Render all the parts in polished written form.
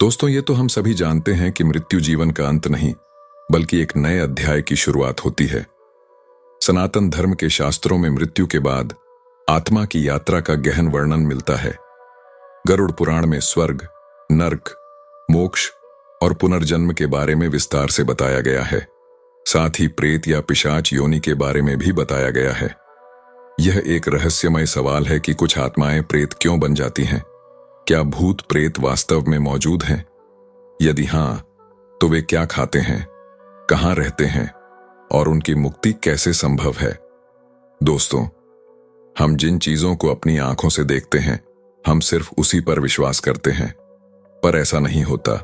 दोस्तों, ये तो हम सभी जानते हैं कि मृत्यु जीवन का अंत नहीं, बल्कि एक नए अध्याय की शुरुआत होती है। सनातन धर्म के शास्त्रों में मृत्यु के बाद आत्मा की यात्रा का गहन वर्णन मिलता है। गरुड़ पुराण में स्वर्ग, नर्क, मोक्ष और पुनर्जन्म के बारे में विस्तार से बताया गया है। साथ ही प्रेत या पिशाच योनि के बारे में भी बताया गया है। यह एक रहस्यमय सवाल है कि कुछ आत्माएं प्रेत क्यों बन जाती हैं? क्या भूत प्रेत वास्तव में मौजूद हैं? यदि हां, तो वे क्या खाते हैं, कहां रहते हैं और उनकी मुक्ति कैसे संभव है? दोस्तों, हम जिन चीजों को अपनी आंखों से देखते हैं, हम सिर्फ उसी पर विश्वास करते हैं। पर ऐसा नहीं होता,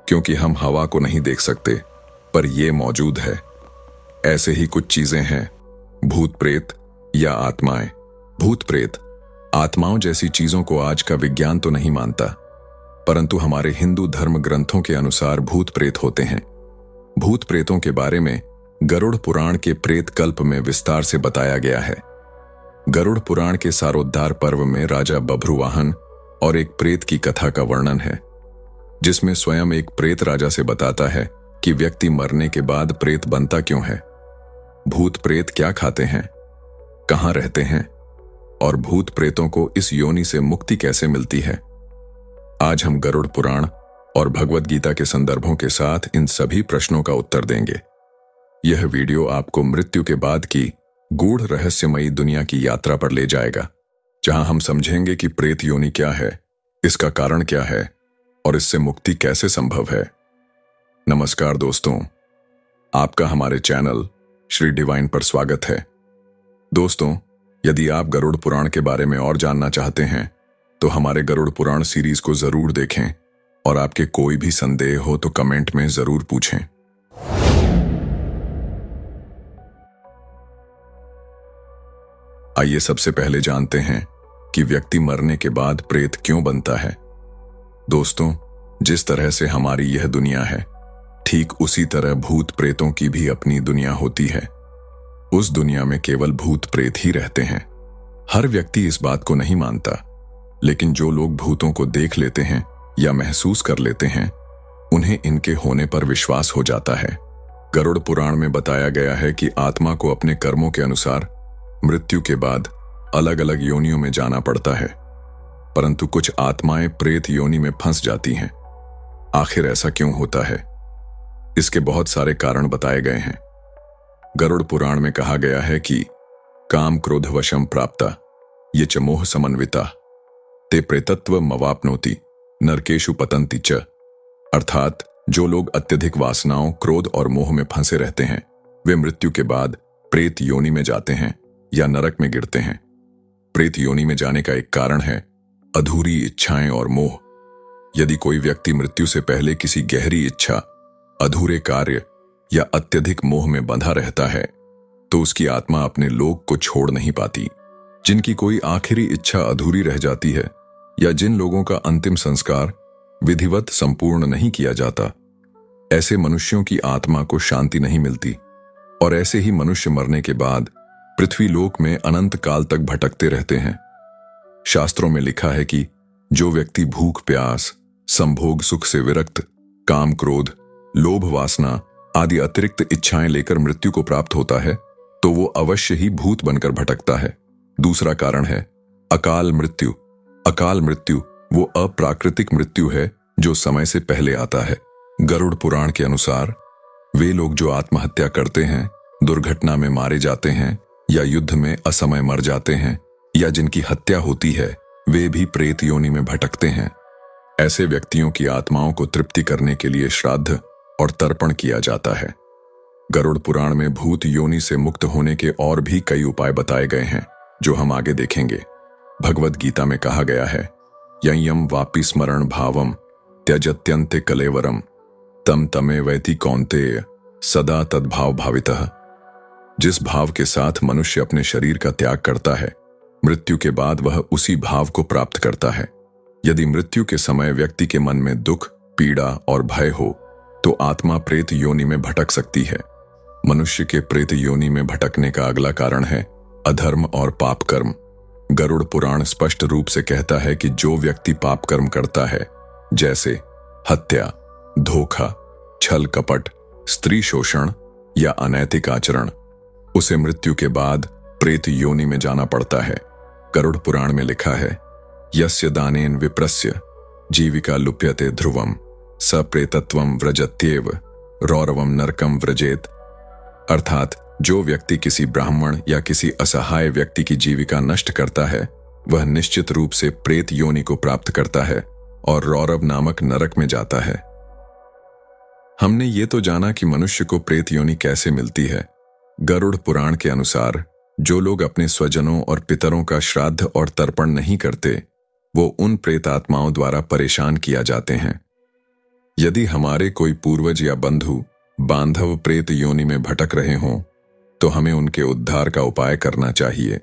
क्योंकि हम हवा को नहीं देख सकते, पर ये मौजूद है। ऐसे ही कुछ चीजें हैं, भूत प्रेत या आत्माएं। भूत प्रेत आत्माओं जैसी चीजों को आज का विज्ञान तो नहीं मानता, परंतु हमारे हिंदू धर्म ग्रंथों के अनुसार भूत प्रेत होते हैं। भूत प्रेतों के बारे में गरुड़ पुराण के प्रेत कल्प में विस्तार से बताया गया है। गरुड़ पुराण के सारोद्धार पर्व में राजा बभ्रुवाहन और एक प्रेत की कथा का वर्णन है, जिसमें स्वयं एक प्रेत राजा से बताता है कि व्यक्ति मरने के बाद प्रेत बनता क्यों है, भूत प्रेत क्या खाते हैं, कहां रहते हैं और भूत प्रेतों को इस योनि से मुक्ति कैसे मिलती है। आज हम गरुड़ पुराण और भगवद गीता के संदर्भों के साथ इन सभी प्रश्नों का उत्तर देंगे। यह वीडियो आपको मृत्यु के बाद की गूढ़ रहस्यमयी दुनिया की यात्रा पर ले जाएगा, जहां हम समझेंगे कि प्रेत योनि क्या है, इसका कारण क्या है और इससे मुक्ति कैसे संभव है। नमस्कार दोस्तों, आपका हमारे चैनल श्री डिवाइन पर स्वागत है। दोस्तों, यदि आप गरुड़ पुराण के बारे में और जानना चाहते हैं, तो हमारे गरुड़ पुराण सीरीज को जरूर देखें और आपके कोई भी संदेह हो तो कमेंट में जरूर पूछें। आइए सबसे पहले जानते हैं कि व्यक्ति मरने के बाद प्रेत क्यों बनता है। दोस्तों, जिस तरह से हमारी यह दुनिया है, ठीक उसी तरह भूत प्रेतों की भी अपनी दुनिया होती है। उस दुनिया में केवल भूत प्रेत ही रहते हैं। हर व्यक्ति इस बात को नहीं मानता, लेकिन जो लोग भूतों को देख लेते हैं या महसूस कर लेते हैं, उन्हें इनके होने पर विश्वास हो जाता है। गरुड़ पुराण में बताया गया है कि आत्मा को अपने कर्मों के अनुसार मृत्यु के बाद अलग अलग योनियों में जाना पड़ता है, परंतु कुछ आत्माएं प्रेत योनि में फंस जाती हैं। आखिर ऐसा क्यों होता है? इसके बहुत सारे कारण बताए गए हैं। गरुड़ पुराण में कहा गया है कि काम क्रोध वशम प्राप्ता ये च मोह समन्विता ते प्रेतत्व मवापनोति नरकेशु पतंति च। अर्थात जो लोग अत्यधिक वासनाओं, क्रोध और मोह में फंसे रहते हैं, वे मृत्यु के बाद प्रेत योनि में जाते हैं या नरक में गिरते हैं। प्रेत योनि में जाने का एक कारण है अधूरी इच्छाएं और मोह। यदि कोई व्यक्ति मृत्यु से पहले किसी गहरी इच्छा, अधूरे कार्य या अत्यधिक मोह में बंधा रहता है, तो उसकी आत्मा अपने लोक को छोड़ नहीं पाती। जिनकी कोई आखिरी इच्छा अधूरी रह जाती है या जिन लोगों का अंतिम संस्कार विधिवत संपूर्ण नहीं किया जाता, ऐसे मनुष्यों की आत्मा को शांति नहीं मिलती और ऐसे ही मनुष्य मरने के बाद पृथ्वी लोक में अनंत काल तक भटकते रहते हैं। शास्त्रों में लिखा है कि जो व्यक्ति भूख प्यास, संभोग सुख से विरक्त, काम क्रोध, लोभ वासना आदि अतिरिक्त इच्छाएं लेकर मृत्यु को प्राप्त होता है, तो वो अवश्य ही भूत बनकर भटकता है। दूसरा कारण है अकाल मृत्यु। अकाल मृत्यु वो अप्राकृतिक मृत्यु है जो समय से पहले आता है। गरुड़ पुराण के अनुसार वे लोग जो आत्महत्या करते हैं, दुर्घटना में मारे जाते हैं या युद्ध में असमय मर जाते हैं या जिनकी हत्या होती है, वे भी प्रेत योनि में भटकते हैं। ऐसे व्यक्तियों की आत्माओं को तृप्ति करने के लिए श्राद्ध और तर्पण किया जाता है। गरुड़ पुराण में भूत योनि से मुक्त होने के और भी कई उपाय बताए गए हैं, जो हम आगे देखेंगे। भगवद गीता में कहा गया है, ययम वापि स्मरण भावम त्यजत्यन्ते कलेवरम तम तमे वैति कौन्तेय सदा तद्भाव भावितः। जिस भाव के साथ मनुष्य अपने शरीर का त्याग करता है, मृत्यु के बाद वह उसी भाव को प्राप्त करता है। यदि मृत्यु के समय व्यक्ति के मन में दुख, पीड़ा और भय हो, तो आत्मा प्रेत योनि में भटक सकती है। मनुष्य के प्रेत योनि में भटकने का अगला कारण है अधर्म और पाप कर्म। गरुड़ पुराण स्पष्ट रूप से कहता है कि जो व्यक्ति पाप कर्म करता है, जैसे हत्या, धोखा, छल कपट, स्त्री शोषण या अनैतिक आचरण, उसे मृत्यु के बाद प्रेत योनि में जाना पड़ता है। गरुड़ पुराण में लिखा है, यस्य दानेन विप्रस्य जीविका लुप्यते ध्रुवम स प्रेतत्वम व्रजत्येव रौरवम नरकम व्रजेत। अर्थात जो व्यक्ति किसी ब्राह्मण या किसी असहाय व्यक्ति की जीविका नष्ट करता है वह निश्चित रूप से प्रेत योनि को प्राप्त करता है और रौरव नामक नरक में जाता है। हमने ये तो जाना कि मनुष्य को प्रेत योनि कैसे मिलती है। गरुड़ पुराण के अनुसार जो लोग अपने स्वजनों और पितरों का श्राद्ध और तर्पण नहीं करते वो उन प्रेत आत्माओं द्वारा परेशान किया जाते हैं। यदि हमारे कोई पूर्वज या बंधु बांधव प्रेत योनि में भटक रहे हों तो हमें उनके उद्धार का उपाय करना चाहिए।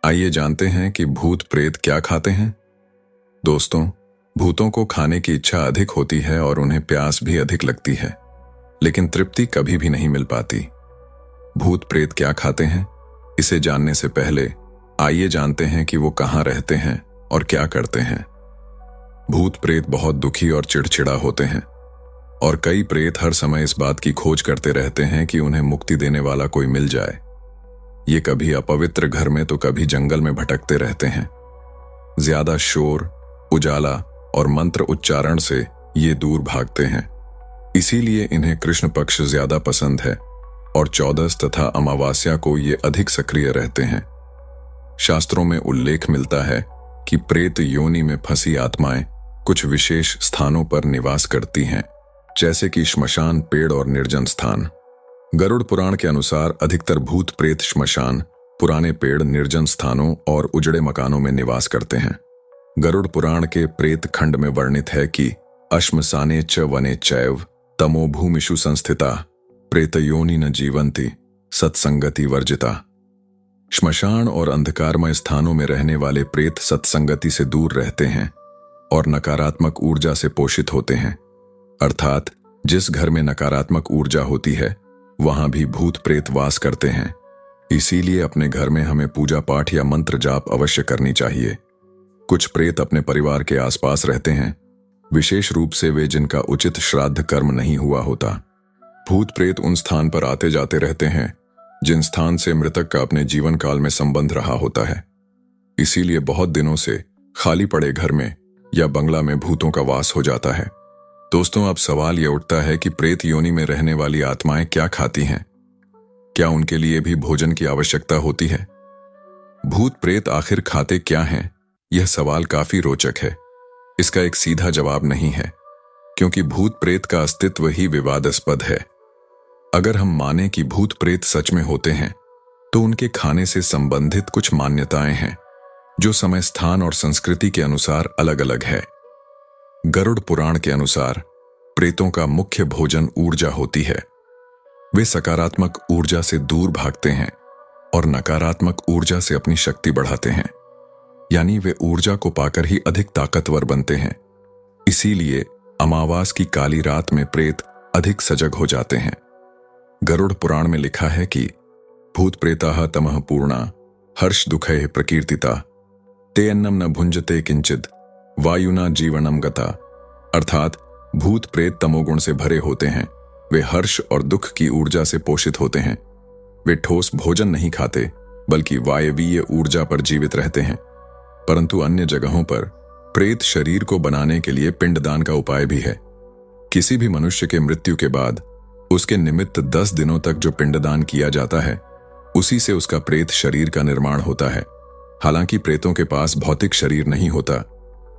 आइए जानते हैं कि भूत प्रेत क्या खाते हैं। दोस्तों, भूतों को खाने की इच्छा अधिक होती है और उन्हें प्यास भी अधिक लगती है, लेकिन तृप्ति कभी भी नहीं मिल पाती। भूत प्रेत क्या खाते हैं, इसे जानने से पहले आइए जानते हैं कि वो कहाँ रहते हैं और क्या करते हैं। भूत प्रेत बहुत दुखी और चिड़चिड़ा होते हैं और कई प्रेत हर समय इस बात की खोज करते रहते हैं कि उन्हें मुक्ति देने वाला कोई मिल जाए। ये कभी अपवित्र घर में तो कभी जंगल में भटकते रहते हैं। ज्यादा शोर, उजाला और मंत्र उच्चारण से ये दूर भागते हैं, इसीलिए इन्हें कृष्ण पक्ष ज्यादा पसंद है और चौदस तथा अमावास्या को ये अधिक सक्रिय रहते हैं। शास्त्रों में उल्लेख मिलता है कि प्रेत योनि में फंसी आत्माएं कुछ विशेष स्थानों पर निवास करती हैं, जैसे कि श्मशान, पेड़ और निर्जन स्थान। गरुड़ पुराण के अनुसार अधिकतर भूत प्रेत श्मशान, पुराने पेड़, निर्जन स्थानों और उजड़े मकानों में निवास करते हैं। गरुड़ पुराण के प्रेत खंड में वर्णित है कि अश्मसाने च वने चैव तमो भूमिषु संस्थिता प्रेतयोनि न जीवंती सत्संगति वर्जिता। श्मशान और अंधकारमय स्थानों में रहने वाले प्रेत सत्संगति से दूर रहते हैं और नकारात्मक ऊर्जा से पोषित होते हैं। अर्थात जिस घर में नकारात्मक ऊर्जा होती है वहां भी भूत प्रेत वास करते हैं। इसीलिए अपने घर में हमें पूजा पाठ या मंत्र जाप अवश्य करनी चाहिए। कुछ प्रेत अपने परिवार के आसपास रहते हैं, विशेष रूप से वे जिनका उचित श्राद्ध कर्म नहीं हुआ होता। भूत प्रेत उन स्थान पर आते जाते रहते हैं जिन स्थान से मृतक का अपने जीवन काल में संबंध रहा होता है। इसीलिए बहुत दिनों से खाली पड़े घर में या बंगला में भूतों का वास हो जाता है। दोस्तों, अब सवाल यह उठता है कि प्रेत योनि में रहने वाली आत्माएं क्या खाती हैं? क्या उनके लिए भी भोजन की आवश्यकता होती है? भूत प्रेत आखिर खाते क्या हैं? यह सवाल काफी रोचक है। इसका एक सीधा जवाब नहीं है, क्योंकि भूत प्रेत का अस्तित्व ही विवादास्पद है। अगर हम माने कि भूत प्रेत सच में होते हैं तो उनके खाने से संबंधित कुछ मान्यताएं हैं जो समय, स्थान और संस्कृति के अनुसार अलग अलग है। गरुड़ पुराण के अनुसार प्रेतों का मुख्य भोजन ऊर्जा होती है। वे सकारात्मक ऊर्जा से दूर भागते हैं और नकारात्मक ऊर्जा से अपनी शक्ति बढ़ाते हैं, यानी वे ऊर्जा को पाकर ही अधिक ताकतवर बनते हैं। इसीलिए अमावास की काली रात में प्रेत अधिक सजग हो जाते हैं। गरुड़ पुराण में लिखा है कि भूत प्रेताः तमः पूर्णा हर्ष दुखैः प्रकीर्तिता ते अन्नम न भुंजते किंचिद वायुना जीवनम गता। अर्थात भूत प्रेत तमोगुण से भरे होते हैं। वे हर्ष और दुख की ऊर्जा से पोषित होते हैं। वे ठोस भोजन नहीं खाते बल्कि वायवीय ऊर्जा पर जीवित रहते हैं। परंतु अन्य जगहों पर प्रेत शरीर को बनाने के लिए पिंडदान का उपाय भी है। किसी भी मनुष्य के मृत्यु के बाद उसके निमित्त 10 दिनों तक जो पिंडदान किया जाता है उसी से उसका प्रेत शरीर का निर्माण होता है। हालांकि प्रेतों के पास भौतिक शरीर नहीं होता,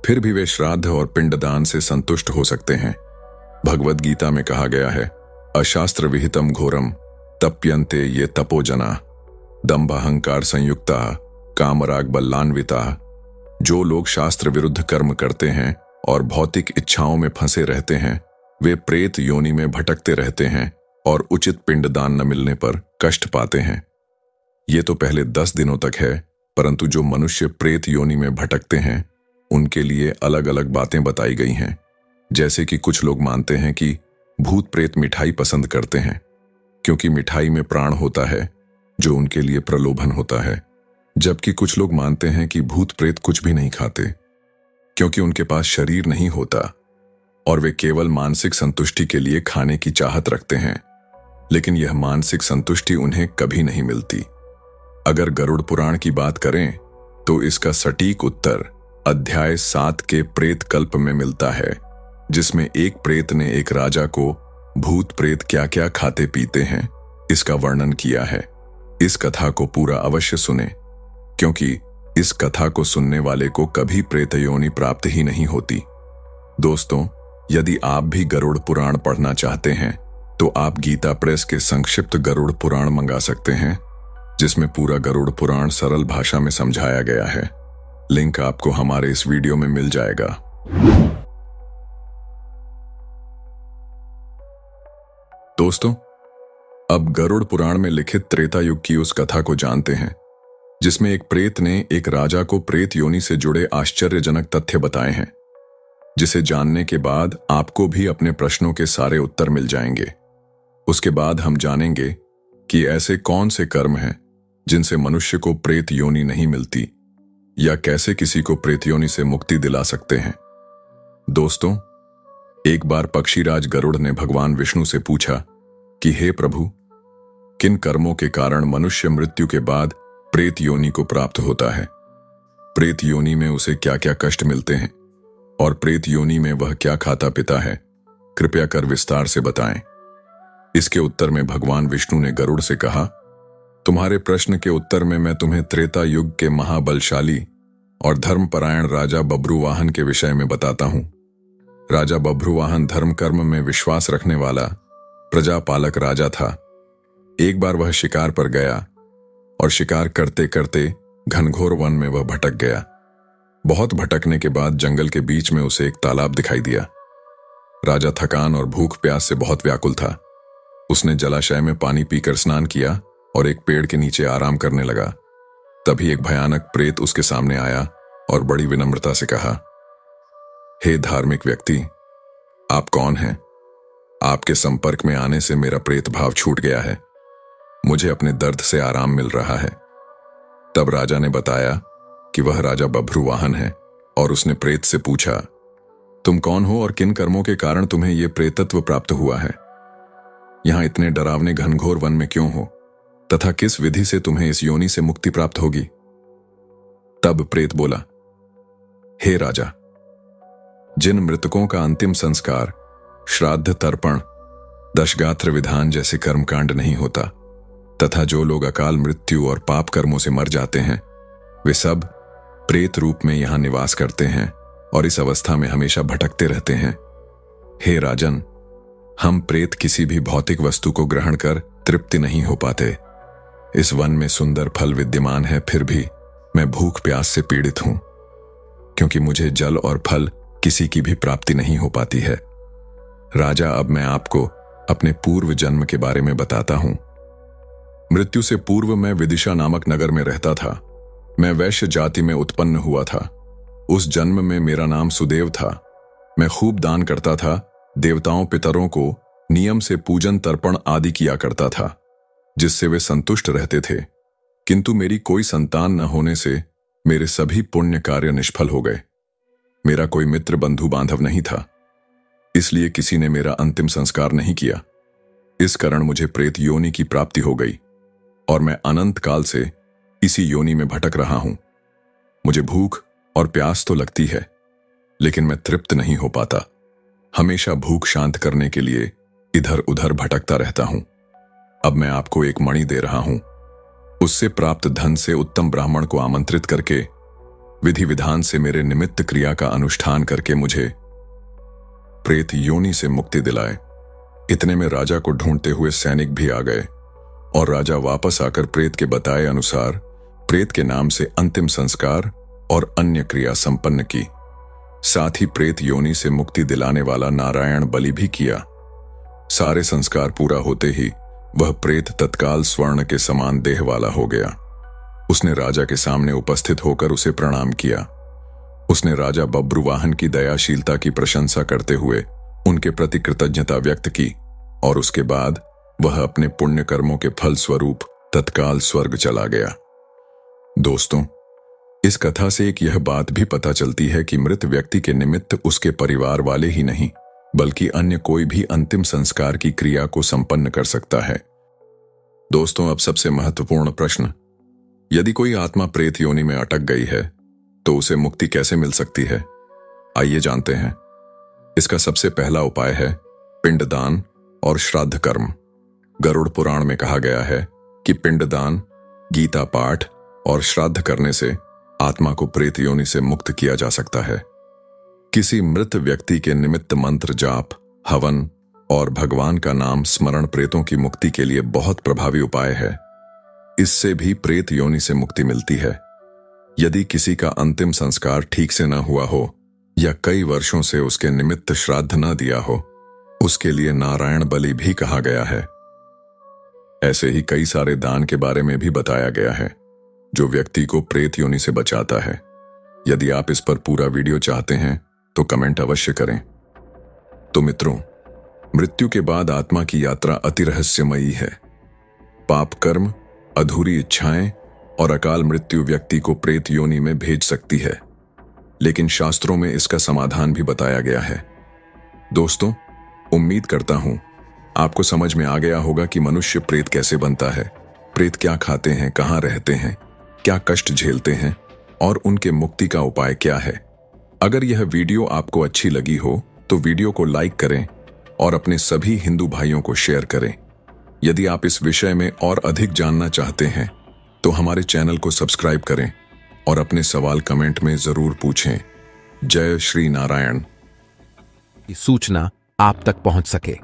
फिर भी वे श्राद्ध और पिंडदान से संतुष्ट हो सकते हैं। भगवद गीता में कहा गया है, अशास्त्र विहितम घोरम तप्यन्ते ये तपोजना दंभाहंकार संयुक्ता कामराग बल्लान्विता। जो लोग शास्त्र विरुद्ध कर्म करते हैं और भौतिक इच्छाओं में फंसे रहते हैं वे प्रेत योनि में भटकते रहते हैं और उचित पिंडदान न मिलने पर कष्ट पाते हैं। ये तो पहले 10 दिनों तक है, परंतु जो मनुष्य प्रेत योनि में भटकते हैं उनके लिए अलग अलग बातें बताई गई हैं। जैसे कि कुछ लोग मानते हैं कि भूत प्रेत मिठाई पसंद करते हैं क्योंकि मिठाई में प्राण होता है जो उनके लिए प्रलोभन होता है। जबकि कुछ लोग मानते हैं कि भूत प्रेत कुछ भी नहीं खाते क्योंकि उनके पास शरीर नहीं होता और वे केवल मानसिक संतुष्टि के लिए खाने की चाहत रखते हैं, लेकिन यह मानसिक संतुष्टि उन्हें कभी नहीं मिलती। अगर गरुड़ पुराण की बात करें तो इसका सटीक उत्तर अध्याय 7 के प्रेत कल्प में मिलता है, जिसमें एक प्रेत ने एक राजा को भूत प्रेत क्या क्या खाते पीते हैं इसका वर्णन किया है। इस कथा को पूरा अवश्य सुने, क्योंकि इस कथा को सुनने वाले को कभी प्रेत योनि प्राप्त ही नहीं होती। दोस्तों, यदि आप भी गरुड़ पुराण पढ़ना चाहते हैं तो आप गीता प्रेस के संक्षिप्त गरुड़ पुराण मंगा सकते हैं, जिसमें पूरा गरुड़ पुराण सरल भाषा में समझाया गया है। लिंक आपको हमारे इस वीडियो में मिल जाएगा। दोस्तों, अब गरुड़ पुराण में लिखित त्रेता युग की उस कथा को जानते हैं, जिसमें एक प्रेत ने एक राजा को प्रेत योनि से जुड़े आश्चर्यजनक तथ्य बताए हैं, जिसे जानने के बाद आपको भी अपने प्रश्नों के सारे उत्तर मिल जाएंगे। उसके बाद हम जानेंगे कि ऐसे कौन से कर्म हैं जिनसे मनुष्य को प्रेत योनि नहीं मिलती, या कैसे किसी को प्रेत योनि से मुक्ति दिला सकते हैं। दोस्तों, एक बार पक्षीराज गरुड़ ने भगवान विष्णु से पूछा कि हे प्रभु, किन कर्मों के कारण मनुष्य मृत्यु के बाद प्रेत योनि को प्राप्त होता है? प्रेत योनि में उसे क्या क्या कष्ट मिलते हैं और प्रेत योनि में वह क्या खाता पीता है? कृपया कर विस्तार से बताएं। इसके उत्तर में भगवान विष्णु ने गरुड़ से कहा, तुम्हारे प्रश्न के उत्तर में मैं तुम्हें त्रेता युग के महाबलशाली और धर्मपरायण राजा बभ्रुवाहन के विषय में बताता हूं। राजा बभ्रुवाहन धर्म कर्म में विश्वास रखने वाला प्रजापालक राजा था। एक बार वह शिकार पर गया और शिकार करते करते घनघोर वन में वह भटक गया। बहुत भटकने के बाद जंगल के बीच में उसे एक तालाब दिखाई दिया। राजा थकान और भूख प्यास से बहुत व्याकुल था। उसने जलाशय में पानी पीकर स्नान किया और एक पेड़ के नीचे आराम करने लगा। तभी एक भयानक प्रेत उसके सामने आया और बड़ी विनम्रता से कहा, हे धार्मिक व्यक्ति, आप कौन हैं? आपके संपर्क में आने से मेरा प्रेत भाव छूट गया है। मुझे अपने दर्द से आराम मिल रहा है। तब राजा ने बताया कि वह राजा बभ्रुवाहन है और उसने प्रेत से पूछा, तुम कौन हो और किन कर्मों के कारण तुम्हें यह प्रेतत्व प्राप्त हुआ है? यहां इतने डरावने घनघोर वन में क्यों हो तथा किस विधि से तुम्हें इस योनि से मुक्ति प्राप्त होगी? तब प्रेत बोला, हे राजा, जिन मृतकों का अंतिम संस्कार, श्राद्ध, तर्पण, दशगात्र विधान जैसे कर्मकांड नहीं होता तथा जो लोग अकाल मृत्यु और पाप कर्मों से मर जाते हैं, वे सब प्रेत रूप में यहां निवास करते हैं और इस अवस्था में हमेशा भटकते रहते हैं। हे राजन, हम प्रेत किसी भी भौतिक वस्तु को ग्रहण कर तृप्ति नहीं हो पाते। इस वन में सुंदर फल विद्यमान है, फिर भी मैं भूख प्यास से पीड़ित हूं, क्योंकि मुझे जल और फल किसी की भी प्राप्ति नहीं हो पाती है। राजा, अब मैं आपको अपने पूर्व जन्म के बारे में बताता हूं। मृत्यु से पूर्व मैं विदिशा नामक नगर में रहता था। मैं वैश्य जाति में उत्पन्न हुआ था। उस जन्म में मेरा नाम सुदेव था। मैं खूब दान करता था, देवताओं पितरों को नियम से पूजन तर्पण आदि किया करता था, जिससे वे संतुष्ट रहते थे। किंतु मेरी कोई संतान न होने से मेरे सभी पुण्य कार्य निष्फल हो गए। मेरा कोई मित्र बंधु बांधव नहीं था, इसलिए किसी ने मेरा अंतिम संस्कार नहीं किया। इस कारण मुझे प्रेत योनि की प्राप्ति हो गई और मैं अनंत काल से इसी योनि में भटक रहा हूं। मुझे भूख और प्यास तो लगती है, लेकिन मैं तृप्त नहीं हो पाता। हमेशा भूख शांत करने के लिए इधर उधर भटकता रहता हूं। अब मैं आपको एक मणि दे रहा हूं। उससे प्राप्त धन से उत्तम ब्राह्मण को आमंत्रित करके विधि विधान से मेरे निमित्त क्रिया का अनुष्ठान करके मुझे प्रेत योनि से मुक्ति दिलाए। इतने में राजा को ढूंढते हुए सैनिक भी आ गए और राजा वापस आकर प्रेत के बताए अनुसार प्रेत के नाम से अंतिम संस्कार और अन्य क्रिया संपन्न की। साथ ही प्रेत योनि से मुक्ति दिलाने वाला नारायण बलि भी किया। सारे संस्कार पूरा होते ही वह प्रेत तत्काल स्वर्ण के समान देह वाला हो गया। उसने राजा के सामने उपस्थित होकर उसे प्रणाम किया। उसने राजा बभ्रुवाहन की दयाशीलता की प्रशंसा करते हुए उनके प्रति कृतज्ञता व्यक्त की और उसके बाद वह अपने पुण्य कर्मों के फल स्वरूप तत्काल स्वर्ग चला गया। दोस्तों, इस कथा से एक यह बात भी पता चलती है कि मृत व्यक्ति के निमित्त उसके परिवार वाले ही नहीं, बल्कि अन्य कोई भी अंतिम संस्कार की क्रिया को संपन्न कर सकता है। दोस्तों, अब सबसे महत्वपूर्ण प्रश्न, यदि कोई आत्मा प्रेत योनि में अटक गई है तो उसे मुक्ति कैसे मिल सकती है? आइए जानते हैं। इसका सबसे पहला उपाय है पिंडदान और श्राद्ध कर्म। गरुड़ पुराण में कहा गया है कि पिंडदान, गीता पाठ और श्राद्ध करने से आत्मा को प्रेत योनि से मुक्त किया जा सकता है। किसी मृत व्यक्ति के निमित्त मंत्र जाप, हवन और भगवान का नाम स्मरण प्रेतों की मुक्ति के लिए बहुत प्रभावी उपाय है। इससे भी प्रेत योनि से मुक्ति मिलती है। यदि किसी का अंतिम संस्कार ठीक से न हुआ हो या कई वर्षों से उसके निमित्त श्राद्ध न दिया हो, उसके लिए नारायण बलि भी कहा गया है। ऐसे ही कई सारे दान के बारे में भी बताया गया है जो व्यक्ति को प्रेत योनि से बचाता है। यदि आप इस पर पूरा वीडियो चाहते हैं तो कमेंट अवश्य करें। तो मित्रों, मृत्यु के बाद आत्मा की यात्रा अति रहस्यमयी है। पाप कर्म, अधूरी इच्छाएं और अकाल मृत्यु व्यक्ति को प्रेत योनि में भेज सकती है, लेकिन शास्त्रों में इसका समाधान भी बताया गया है। दोस्तों, उम्मीद करता हूं आपको समझ में आ गया होगा कि मनुष्य प्रेत कैसे बनता है, प्रेत क्या खाते हैं, कहां रहते हैं, क्या कष्ट झेलते हैं और उनके मुक्ति का उपाय क्या है। अगर यह वीडियो आपको अच्छी लगी हो तो वीडियो को लाइक करें और अपने सभी हिंदू भाइयों को शेयर करें। यदि आप इस विषय में और अधिक जानना चाहते हैं तो हमारे चैनल को सब्सक्राइब करें और अपने सवाल कमेंट में जरूर पूछें। जय श्री नारायण। सूचना आप तक पहुंच सके।